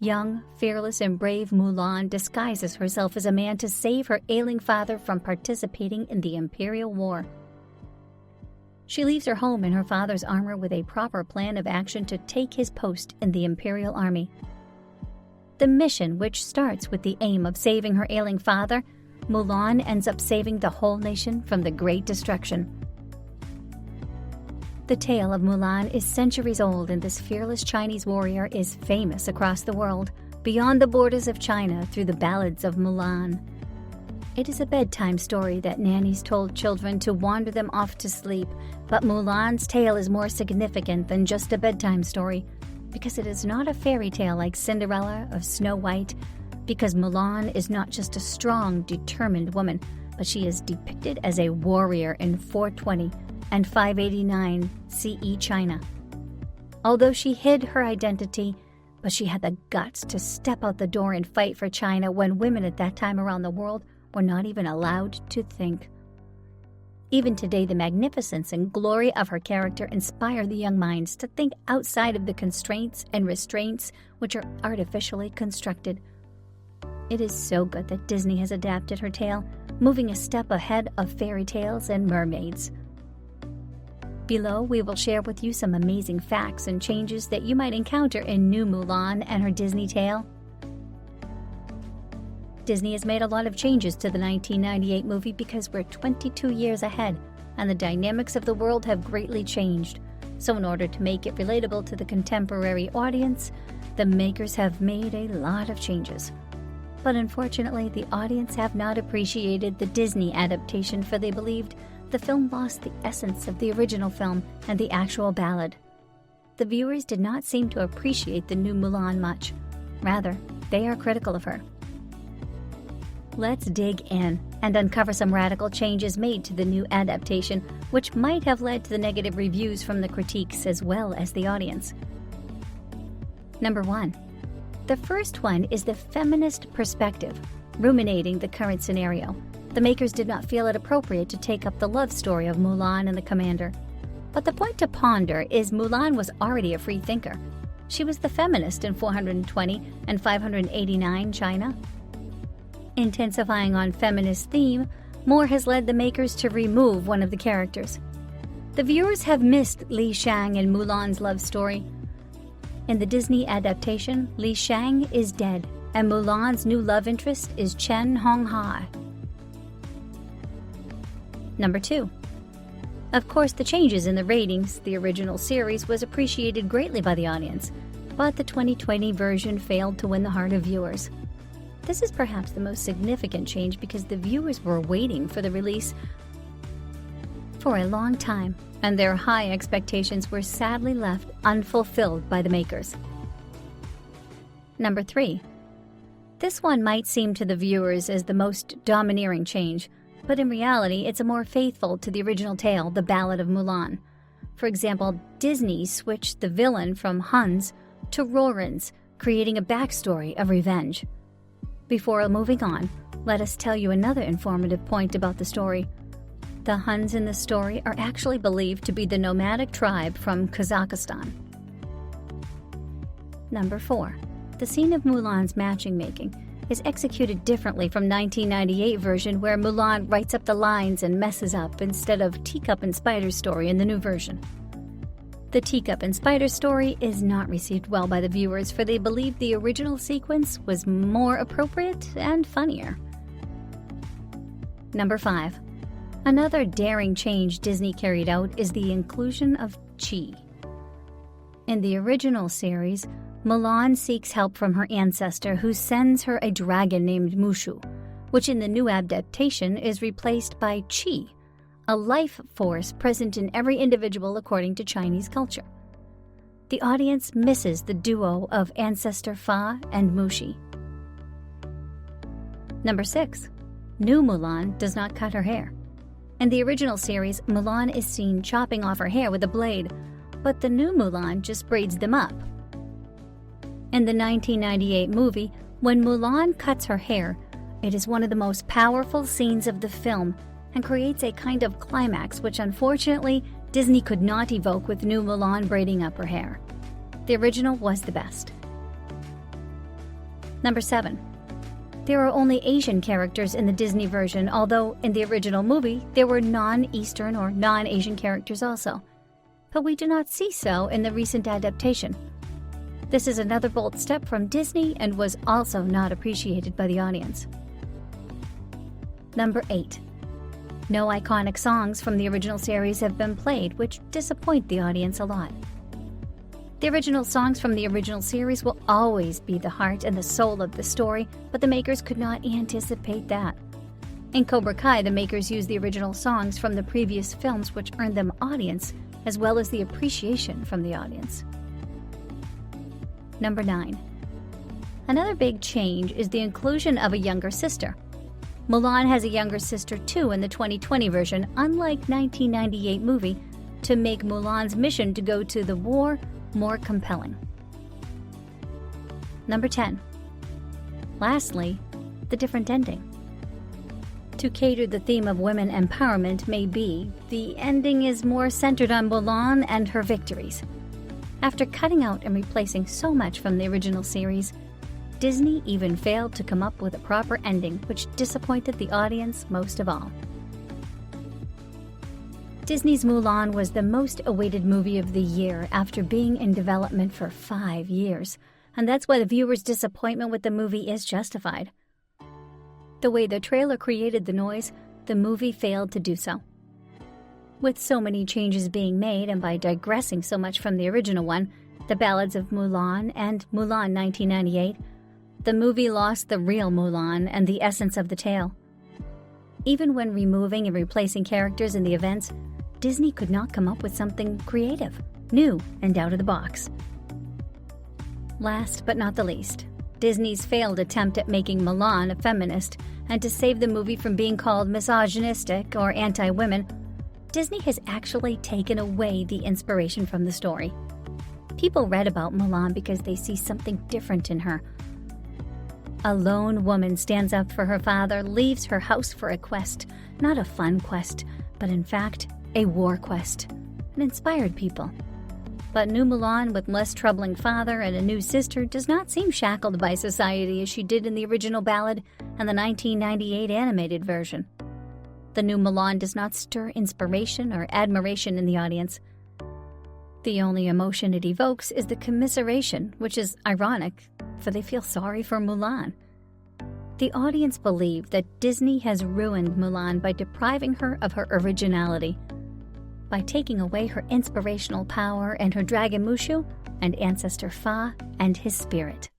Young, fearless, and brave Mulan disguises herself as a man to save her ailing father from participating in the Imperial War. She leaves her home in her father's armor with a proper plan of action to take his post in the Imperial Army. The mission, which starts with the aim of saving her ailing father, Mulan ends up saving the whole nation from the Great Destruction. The tale of Mulan is centuries old, and this fearless Chinese warrior is famous across the world, beyond the borders of China, through the ballads of Mulan. It is a bedtime story that nannies told children to wander them off to sleep, but Mulan's tale is more significant than just a bedtime story, because it is not a fairy tale like Cinderella or Snow White, because Mulan is not just a strong, determined woman, but she is depicted as a warrior in 420 and 589 CE China. Although she hid her identity, but she had the guts to step out the door and fight for China when women at that time around the world were not even allowed to think. Even today, the magnificence and glory of her character inspire the young minds to think outside of the constraints and restraints which are artificially constructed. It is so good that Disney has adapted her tale, moving a step ahead of fairy tales and mermaids. Below, we will share with you some amazing facts and changes that you might encounter in New Mulan and her Disney tale. Disney has made a lot of changes to the 1998 movie because we're 22 years ahead, and the dynamics of the world have greatly changed. So in order to make it relatable to the contemporary audience, the makers have made a lot of changes. But unfortunately, the audience have not appreciated the Disney adaptation, for they believed the film lost the essence of the original film and the actual ballad. The viewers did not seem to appreciate the new Mulan much. Rather, they are critical of her. Let's dig in and uncover some radical changes made to the new adaptation, which might have led to the negative reviews from the critiques as well as the audience. Number 1. The first one is the feminist perspective, ruminating the current scenario. The makers did not feel it appropriate to take up the love story of Mulan and the commander. But the point to ponder is Mulan was already a free thinker. She was the feminist in 420 and 589 China. Intensifying on feminist theme, more has led the makers to remove one of the characters. The viewers have missed Li Shang in Mulan's love story. In the Disney adaptation, Li Shang is dead, and Mulan's new love interest is Chen Honghai. Number 2. Of course, the changes in the ratings. The original series was appreciated greatly by the audience, but the 2020 version failed to win the heart of viewers. This is perhaps the most significant change because the viewers were waiting for the release for a long time, and their high expectations were sadly left unfulfilled by the makers. Number 3. This one might seem to the viewers as the most domineering change, but in reality it's a more faithful to the original tale, the Ballad of Mulan. For example, Disney switched the villain from Huns to Rorans, creating a backstory of revenge. Before moving on, let us tell you another informative point about the story. The Huns in the story are actually believed to be the nomadic tribe from Kazakhstan. Number 4. The scene of Mulan's matching-making is executed differently from 1998 version, where Mulan writes up the lines and messes up, instead of Teacup and Spider's story in the new version. The Teacup and Spider story is not received well by the viewers, for they believe the original sequence was more appropriate and funnier. Number 5. Another daring change Disney carried out is the inclusion of Qi. In the original series, Mulan seeks help from her ancestor, who sends her a dragon named Mushu, which in the new adaptation is replaced by Qi, a life force present in every individual according to Chinese culture. The audience misses the duo of ancestor Fa and Mushi. Number 6. New Mulan does not cut her hair. In the original series, Mulan is seen chopping off her hair with a blade, but the new Mulan just braids them up. In the 1998 movie, when Mulan cuts her hair, it is one of the most powerful scenes of the film and creates a kind of climax which unfortunately Disney could not evoke with new Mulan braiding up her hair. The original was the best. Number 7. There are only Asian characters in the Disney version, although in the original movie there were non-Eastern or non-Asian characters also. But we do not see so in the recent adaptation. This is another bold step from Disney and was also not appreciated by the audience. Number 8. No iconic songs from the original series have been played, which disappoint the audience a lot. The original songs from the original series will always be the heart and the soul of the story, but the makers could not anticipate that. In Cobra Kai, the makers used the original songs from the previous films, which earned them audience, as well as the appreciation from the audience. Number 9. Another big change is the inclusion of a younger sister. Mulan has a younger sister too in the 2020 version, unlike 1998 movie, to make Mulan's mission to go to the war more compelling. Number 10. Lastly, the different ending. To cater the theme of women empowerment may be, the ending is more centered on Mulan and her victories. After cutting out and replacing so much from the original series, Disney even failed to come up with a proper ending, which disappointed the audience most of all. Disney's Mulan was the most awaited movie of the year after being in development for 5 years, and that's why the viewers' disappointment with the movie is justified. The way the trailer created the noise, the movie failed to do so. With so many changes being made and by digressing so much from the original one, The Ballads of Mulan and Mulan 1998, the movie lost the real Mulan and the essence of the tale. Even when removing and replacing characters in the events, Disney could not come up with something creative, new, and out of the box. Last but not the least, Disney's failed attempt at making Mulan a feminist and to save the movie from being called misogynistic or anti-women, Disney has actually taken away the inspiration from the story. People read about Mulan because they see something different in her. A lone woman stands up for her father, leaves her house for a quest, not a fun quest, but in fact, a war quest, and inspired people. But new Mulan with less troubling father and a new sister does not seem shackled by society as she did in the original ballad and the 1998 animated version. The new Mulan does not stir inspiration or admiration in the audience. The only emotion it evokes is the commiseration, which is ironic, for they feel sorry for Mulan. The audience believe that Disney has ruined Mulan by depriving her of her originality, by taking away her inspirational power and her dragon Mushu and ancestor Fa and his spirit.